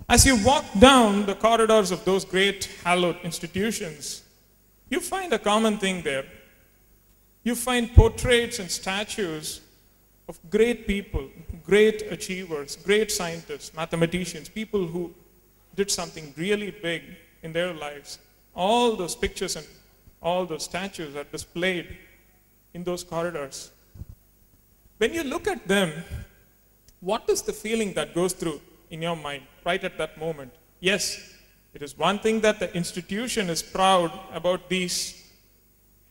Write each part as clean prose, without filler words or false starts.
As you walk down the corridors of those great hallowed institutions, you find a common thing there. You find portraits and statues of great people, great achievers, great scientists, mathematicians, people who did something really big in their lives. All those pictures and all those statues are displayed in those corridors. When you look at them, what is the feeling that goes through in your mind right at that moment? Yes, it is one thing that the institution is proud about these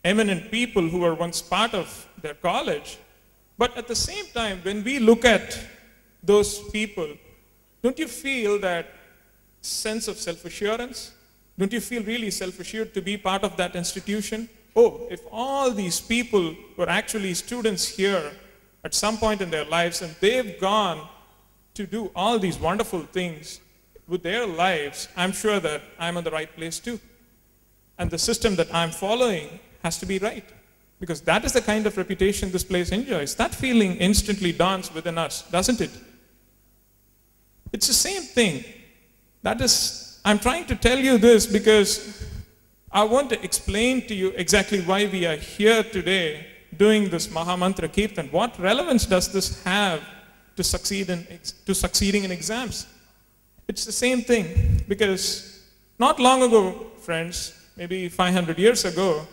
eminent people who were once part of their college. But at the same time, when we look at those people, don't you feel that sense of self-assurance? Don't you feel really self-assured to be part of that institution? Oh, if all these people were actually students here at some point in their lives and they've gone to do all these wonderful things with their lives, I'm sure that I'm in the right place too. And the system that I'm following has to be right. Because that is the kind of reputation this place enjoys. That feeling instantly dawns within us, doesn't it? It's the same thing. That is, I'm trying to tell you this because I want to explain to you exactly why we are here today doing this Mahamantra Kirtan. What relevance does this have to succeeding in exams? It's the same thing, because not long ago, friends, maybe 500 years ago,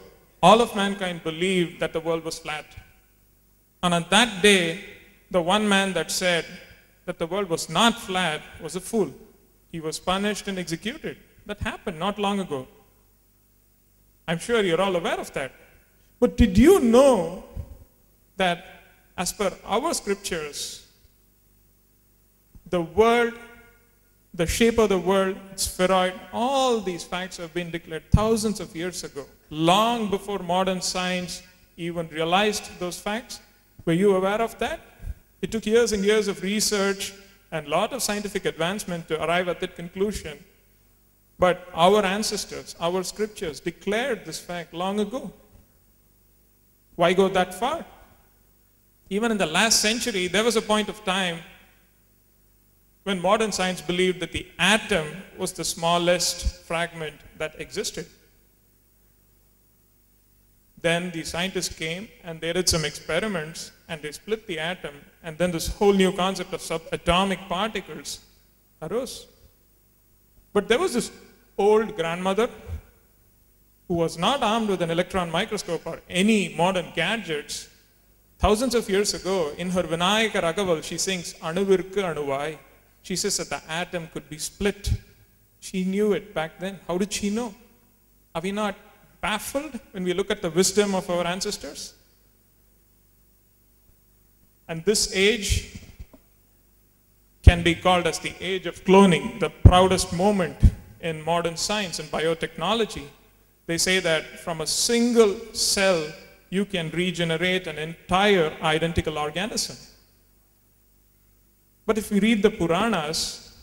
all of mankind believed that the world was flat. And on that day, the one man that said that the world was not flat was a fool. He was punished and executed. That happened not long ago. I'm sure you're all aware of that. But did you know that as per our scriptures, the world, the shape of the world, its spheroid, all these facts have been declared thousands of years ago, long before modern science even realized those facts? Were you aware of that? It took years and years of research and a lot of scientific advancement to arrive at that conclusion. But our ancestors, our scriptures declared this fact long ago. Why go that far? Even in the last century, there was a point of time when modern science believed that the atom was the smallest fragment that existed. Then the scientists came and they did some experiments and they split the atom, and then this whole new concept of subatomic particles arose. But there was this old grandmother who was not armed with an electron microscope or any modern gadgets. Thousands of years ago, in her Vinayaka Ragaval, she sings Anuvirku Anuvai. She says that the atom could be split. She knew it back then. How did she know? Are we not baffled when we look at the wisdom of our ancestors? And this age can be called as the age of cloning, the proudest moment in modern science and biotechnology. They say that from a single cell, you can regenerate an entire identical organism. But if we read the Puranas,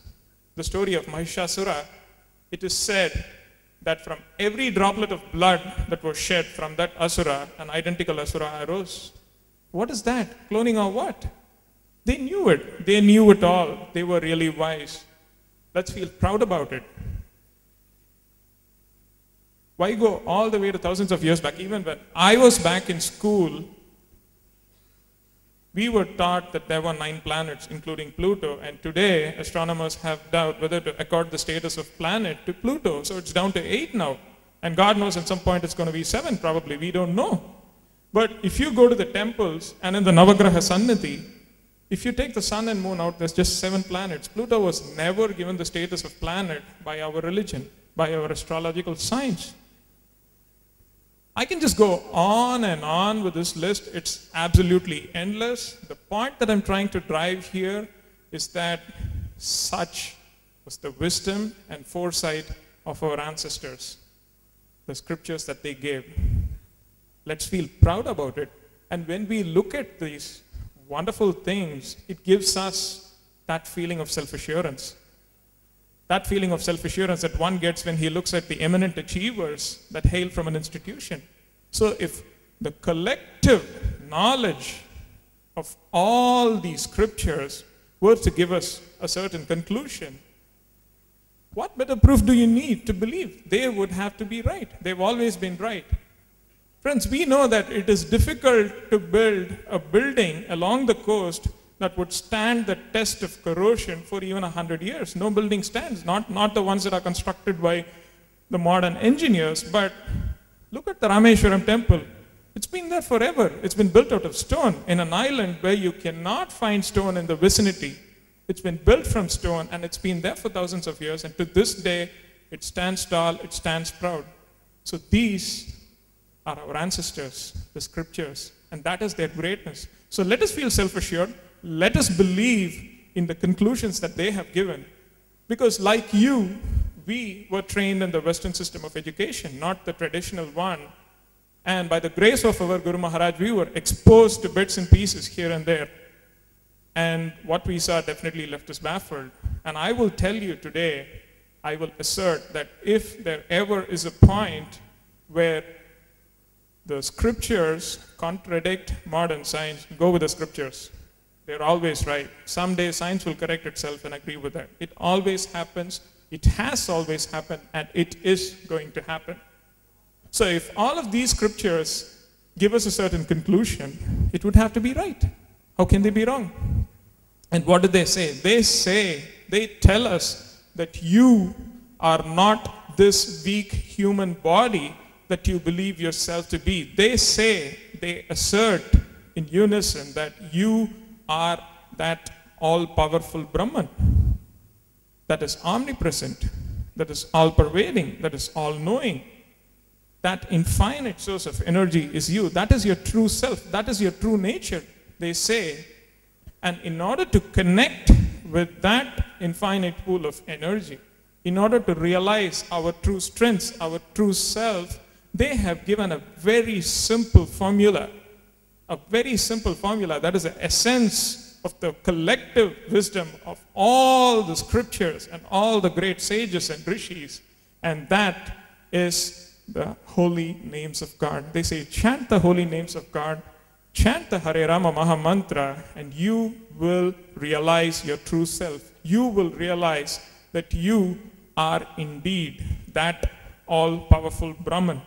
the story of Mahishasura, it is said that from every droplet of blood that was shed from that Asura, an identical Asura arose. What is that? Cloning or what? They knew it. They knew it all. They were really wise. Let's feel proud about it. Why go all the way to thousands of years back? Even when I was back in school, we were taught that there were 9 planets, including Pluto, and today astronomers have doubt whether to accord the status of planet to Pluto. So it's down to 8 now. And God knows at some point it's going to be 7 probably. We don't know. But if you go to the temples and in the Navagraha Sannidhi, if you take the sun and moon out, there's just 7 planets. Pluto was never given the status of planet by our religion, by our astrological science. I can just go on and on with this list. It's absolutely endless. The point that I'm trying to drive here is that such was the wisdom and foresight of our ancestors, the scriptures that they gave. Let's feel proud about it. And when we look at these wonderful things, it gives us that feeling of self-assurance. That feeling of self-assurance that one gets when he looks at the eminent achievers that hail from an institution. So if the collective knowledge of all these scriptures were to give us a certain conclusion, What better proof do you need to believe? They would have to be right. They've always been right. Friends, we know that it is difficult to build a building along the coast that would stand the test of corrosion for even 100 years. No building stands, not the ones that are constructed by the modern engineers, but look at the Rameshwaram temple. It's been there forever. It's been built out of stone in an island where you cannot find stone in the vicinity. It's been built from stone and it's been there for thousands of years, and to this day it stands tall, it stands proud. So these are our ancestors, the scriptures, and that is their greatness. So let us feel self-assured. Let us believe in the conclusions that they have given, because like you, we were trained in the Western system of education, not the traditional one. And by the grace of our Guru Maharaj, we were exposed to bits and pieces here and there. And what we saw definitely left us baffled. And I will tell you today, I will assert that if there ever is a point where the scriptures contradict modern science, go with the scriptures. They're always right. Someday science will correct itself and agree with that. It always happens. It has always happened, and it is going to happen. So if all of these scriptures give us a certain conclusion, it would have to be right. How can they be wrong? And what do they say? They tell us that you are not this weak human body that you believe yourself to be. They assert in unison that you are that all-powerful Brahman that is omnipresent, that is all-pervading, that is all-knowing. That infinite source of energy is you. That is your true self. That is your true nature, they say. And in order to connect with that infinite pool of energy, in order to realize our true strengths, our true self, they have given a very simple formula. A very simple formula that is the essence of the collective wisdom of all the scriptures and all the great sages and rishis. And that is the holy names of God. They say, chant the holy names of God, chant the Hare Rama Mahamantra, and you will realize your true self. You will realize that you are indeed that all-powerful Brahman.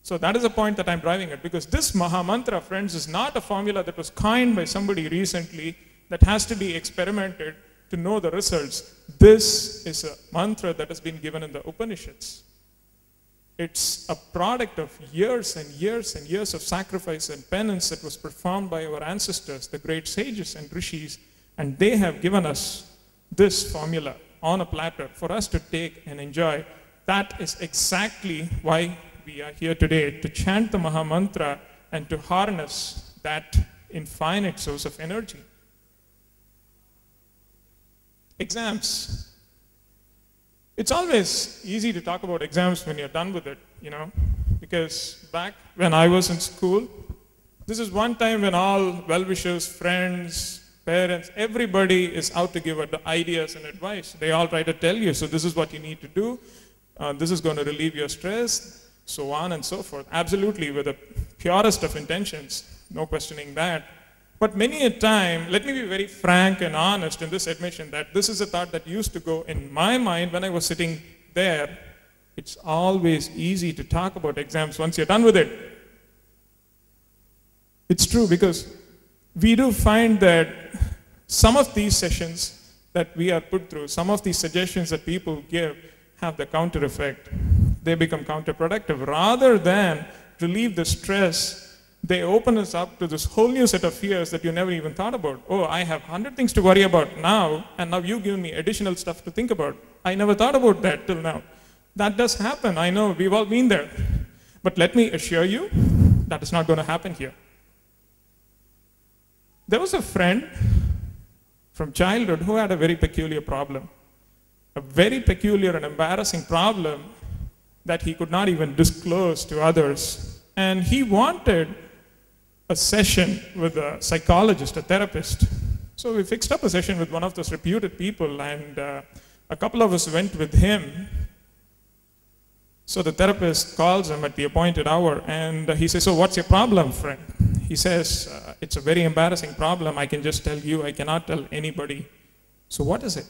So that is the point that I'm driving at, because this Mahamantra, friends, is not a formula that was coined by somebody recently that has to be experimented to know the results. This is a mantra that has been given in the Upanishads. It's a product of years and years and years of sacrifice and penance that was performed by our ancestors, the great sages and rishis, and they have given us this formula on a platter for us to take and enjoy. That is exactly why we are here today, to chant the Mahamantra and to harness that infinite source of energy. Exams. It's always easy to talk about exams when you're done with it, you know, because back when I was in school, this is one time when all well-wishers, friends, parents, everybody is out to give ideas and advice. They all try to tell you, so this is what you need to do, this is going to relieve your stress, so on and so forth. Absolutely, with the purest of intentions, no questioning that. But many a time, let me be very frank and honest in this admission that this is a thought that used to go in my mind when I was sitting there. It's always easy to talk about exams once you're done with it. It's true, because we do find that some of these sessions that we are put through, some of these suggestions that people give have the counter effect. They become counterproductive. Rather than relieve the stress, they open us up to this whole new set of fears that you never even thought about. Oh, I have 100 things to worry about now, and now you've given me additional stuff to think about. I never thought about that till now. That does happen. I know, we've all been there. But let me assure you, that is not going to happen here. There was a friend from childhood who had a very peculiar problem. A very peculiar and embarrassing problem that he could not even disclose to others. And he wanted a session with a psychologist, a therapist. So we fixed up a session with one of those reputed people, and a couple of us went with him. So the therapist calls him at the appointed hour, and he says, so what's your problem, friend? He says, it's a very embarrassing problem. I can just tell you, I cannot tell anybody. So what is it?